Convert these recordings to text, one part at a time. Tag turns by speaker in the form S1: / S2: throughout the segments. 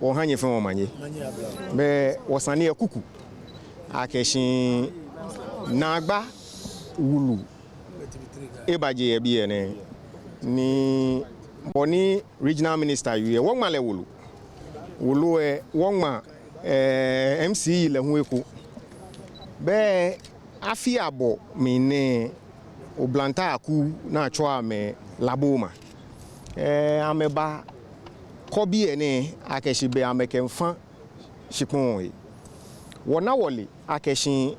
S1: or hanye from Manye. Be was a near cuckoo. Akeshi Nagba Wulu Ebaje BNA ni Boni regional minister you Wongma le Wulu. Wulu Wongma MC le Hueku. Be afiabo mine oblanta aku na chwa me laboma. Ameba kobi ene akeshi be amekemfa shipon wona wole akeshi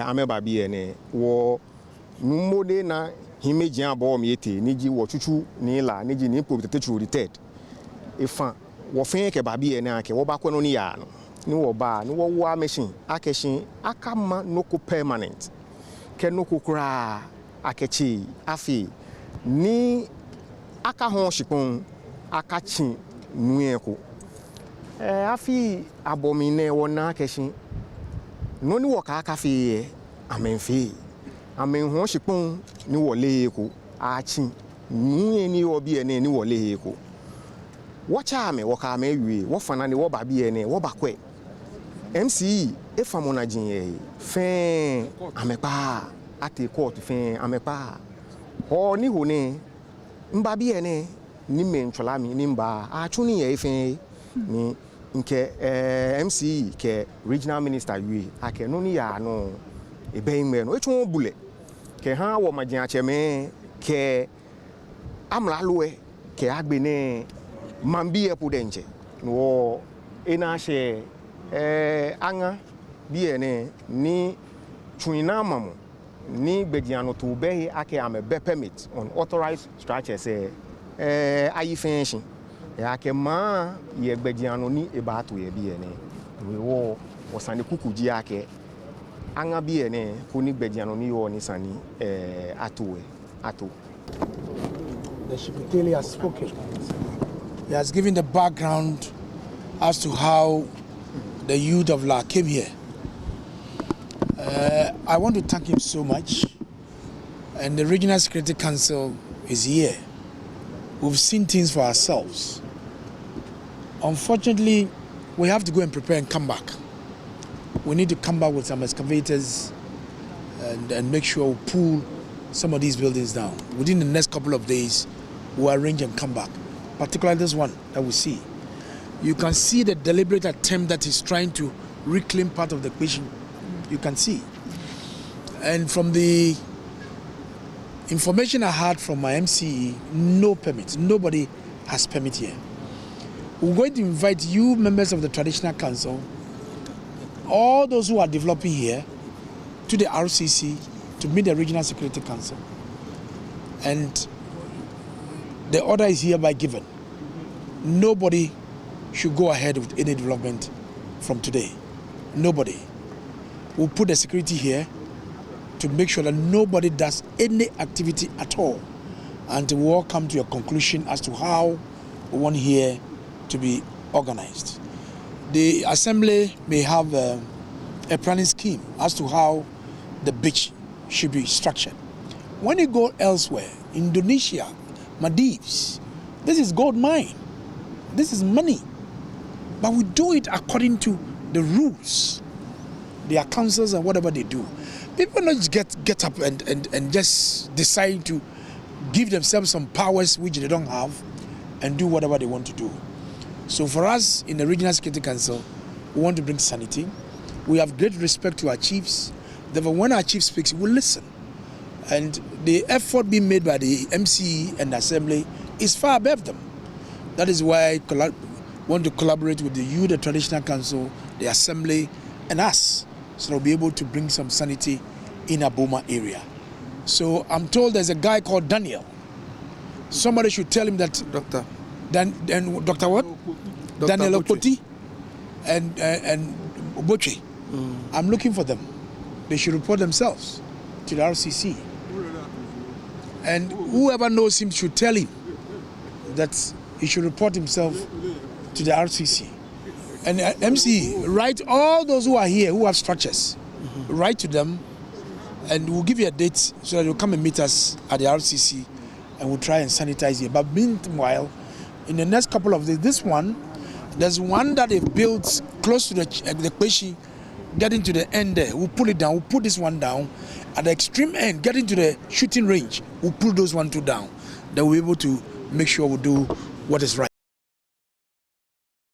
S1: ameba bi ene wo numode na himeji abo miete niji wo chuchu ni la niji ni po tetechu third efa wo fen ke ba bi ene ake wo ba kwano ni ya no ni wo ba ni wo wa machine akeshi akama noko permanent ke noko kura akechi afi ni aka ho shipon akachi nueko afi abomine wona akeshi no ni wo ka fi amenfi amen ho shipon ni wole eko achi nu ni obi ene ni wole eko wacha me wo ka me wi wo fana ni wo ba bi ene wo ba kwe MC efamona jin fe amepa ati court fe amepa ho ni ho ne mba bi ene ni mentwala mi ni mba achu ni ye fe ni nke MC ke regional minister wi ake no ni ya no ebe me no echu bule ke ha wo magin acheme ke amla loe ke agbene mambi e pudenche no ena she anga bi ene ni twina mamu ni gbediano to be ake amebe permit on authorized structures ayi fenshi ake ma ye gbediano ni eba to ye bi ene we wo sane kukuji ake anga bi ene ko ni gbediano ni wo ni sani ato.
S2: The Shipiteli has spoken. He has given the background as to how the youth of La came here. I want to thank him so much. And the Regional Security Council is here. We've seen things for ourselves. Unfortunately, we have to go and prepare and come back. We need to come back with some excavators and make sure we pull some of these buildings down. Within the next couple of days, we'll arrange and come back. Particularly this one that we see. You can see the deliberate attempt that he's trying to reclaim part of the Kpeshi. You can see. And from the information I had from my MCE, no permits. Nobody has permit here. We're going to invite you, members of the Traditional Council, all those who are developing here, to the RCC to meet the Regional Security Council. And the order is hereby given. Nobody should go ahead with any development from today. Nobody. We'll put the security here to make sure that nobody does any activity at all until we all come to a conclusion as to how we want here to be organized. The assembly may have a planning scheme as to how the beach should be structured. When you go elsewhere, Indonesia, Maldives, this is gold mine. This is money. But we do it according to the rules, their councils and whatever they do. People not just get up and just decide to give themselves some powers which they don't have and do whatever they want to do. So for us in the Regional Security Council, we want to bring sanity. We have great respect to our chiefs. Therefore, when our chief speaks, we listen. And the effort being made by the MCE and the Assembly is far above them. That is why I want to collaborate with the Traditional Council, the Assembly, and us, so they'll be able to bring some sanity in Aboma area. So I'm told there's a guy called Daniel. Somebody should tell him that
S3: Doctor.
S2: Dr. what? Dr. Daniel Okpoti and Oboche. I'm looking for them. They should report themselves to the RCC. And whoever knows him should tell him that he should report himself to the RCC. And MC, write all those who are here who have structures. Write to them, and we'll give you a date so that you'll come and meet us at the RCC, and we'll try and sanitize here. But meanwhile, in the next couple of days, this one, There's one that they've built close to the Kpeshi, getting to the end there. We'll pull it down. We'll put this one down. At the extreme end, getting to the shooting range, we'll pull those 1, 2 down. Then we'll be able to make sure we do what is right.